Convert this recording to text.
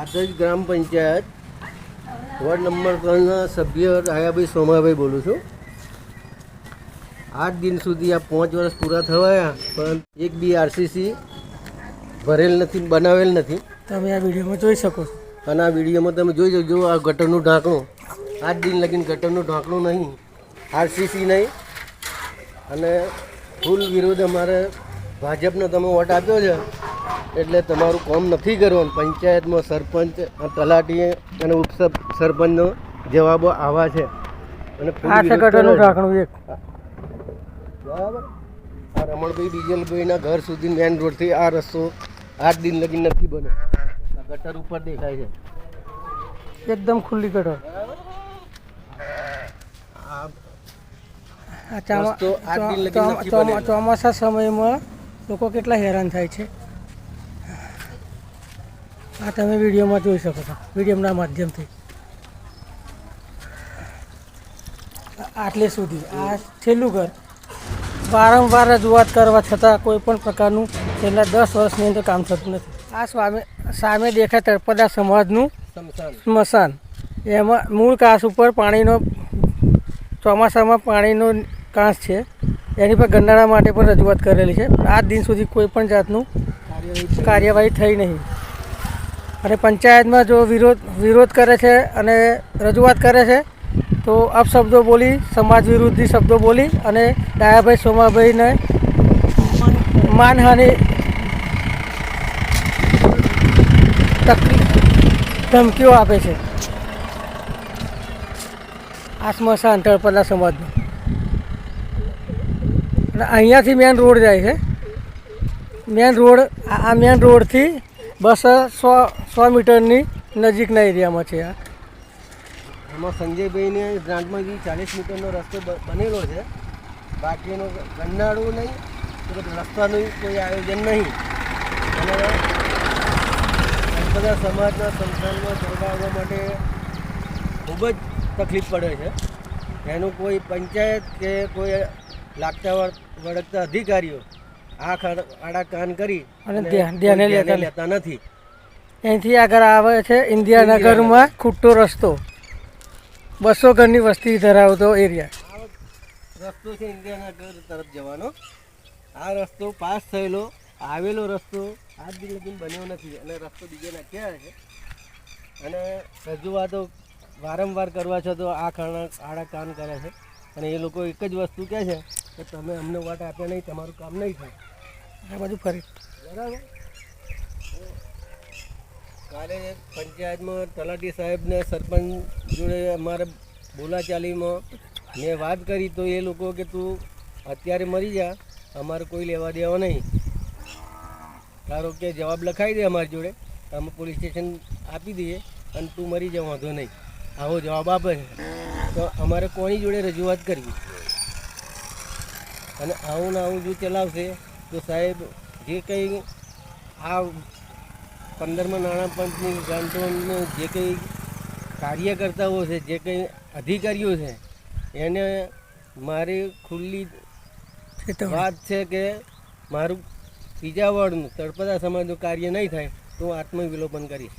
આદર્શ ગ્રામ panchayat ward number 3 સભ્ય આયાભાઈ સોમાભાઈ બોલું છું. 8 દિન સુધી આ 5 વર્ષ પૂરા થવાયા પણ એક બી આરસીસી ભરેલ નથી, બનાવેલ નથી. તમે આ વિડીયોમાં જોઈ શકો છો. અને આ વિડીયોમાં તમે જોઈ શકજો આ ગટરનું ઢાંકણું 8 દિન લગીને ગટરનું ઢાંકણું નહીં, આરસીસી નહીં. અને ફૂલ વિરોધ અમારે ભાજપનો તમે વોટ આપ્યો છે એટલે તમારું કામ નથી કરવાનું. પંચાયતમાં સરપંચ, તલાટી અને ઉપ સરપંચનો જવાબો આવા છે. અને ગટરનું ઢાંકણું એક બરાબર. આ રમણભાઈ ડીજલભાઈના ઘર સુધી મેન રોડથી આ રસ્તો 8 દિન લગી નથી બન્યો. આ ગટર ઉપર દેખાય છે એકદમ ખુલ્લી ગટર. ચોમાસા સમયમાં લોકો કેટલા હેરાન થાય છે આ તમે વિડીયોમાં જોઈ શકો છો, વિડીયોના માધ્યમથી. આટલે સુધી આ છેલ્લું ઘર વારંવાર રજૂઆત કરવા છતાં કોઈ પણ પ્રકારનું છેલ્લા 10 વર્ષની અંદર કામ થતું નથી. આ સામે દેખાય તળપદા સમાજનું સ્મશાન, એમાં મૂળ કાંસ ઉપર પાણીનો ચોમાસામાં પાણીનો કાંસ છે, એની પર ગંડાળા માટે પણ રજૂઆત કરેલી છે. આજ દિન સુધી કોઈ પણ જાતનું કાર્યવાહી થઈ નહીં. અને પંચાયતમાં જો વિરોધ કરે છે અને રજૂઆત કરે છે તો અપશબ્દો બોલી, સમાજ વિરોધી શબ્દો બોલી અને ડાયાભાઈ સોમાભાઈને માનહાનિ ધમકીઓ આપે છે. આ સ્મશાન તળપદા સમાજનું. અને અહીંયાથી મેન રોડ જાય છે. મેન રોડ આ મેન રોડથી 200 મીટરની નજીકના એરિયામાં છે. આમાં સંજયભાઈને ગ્રાન્ટમાંથી 40 મીટરનો રસ્તો બનેલો છે, બાકીનો ગંડાળું નહીં, રસ્તાનું કોઈ આયોજન નહીં. અને બધા સમાજના સંસ્થાનમાં ચલાવવા માટે ખૂબ જ તકલીફ પડે છે. એનું કોઈ પંચાયત કે કોઈ લાગતા વળગતા અધિકારીઓ આડા કાન કરી અને ધ્યાને લેતા નથી. અહીંથી આગળ આવે છે ઇન્દિરાનગરમાં ખૂટતો રસ્તો, 200 ઘરની વસ્તી ધરાવતો એરિયા. રસ્તો છે ઇન્દિરાનગર તરફ જવાનો. આ રસ્તો પાસ થયેલો આવેલો રસ્તો આજ દિન લગી બન્યો નથી અને રસ્તો બીજે નાખ્યા છે. અને રજૂઆતો વારંવાર કરવા છે તો આડા કાન કરે છે. અને એ લોકો એક જ વસ્તુ કહે છે કે તમે અમને વોટ આપ્યા નહીં, તમારું કામ નહીં થાય. આ બધું ફરી બરાબર. કાલે પંચાયતમાં તલાટી સાહેબને સરપંચ જોડે અમારે બોલાચાલીમાં મેં વાત કરી તો એ લોકો કે તું અત્યારે મરી જા, અમારે કોઈ લેવા દેવા નહીં. ધારો કે જવાબ લખાવી દે અમારી જોડે, અમે પોલીસ સ્ટેશન આપી દઈએ અને તું મરી જા, વાંધો નહીં. આવો જવાબ આપે છે. તો અમારે કોની જોડે રજૂઆત કરવી? અને આવું ને આવું જો ચલાવશે તો સાહેબ જે કંઈ આ 15માં નાણાં પંચની ગ્રાન્ટોને જે કંઈ કાર્યકર્તાઓ છે, જે કંઈ અધિકારીઓ છે, એને મારી ખુલ્લી વાત છે કે મારું ત્રીજા વોર્ડનું તળપદા સમાજનું કાર્ય નહીં થાય તો હું આત્મવિલોપન કરીશ.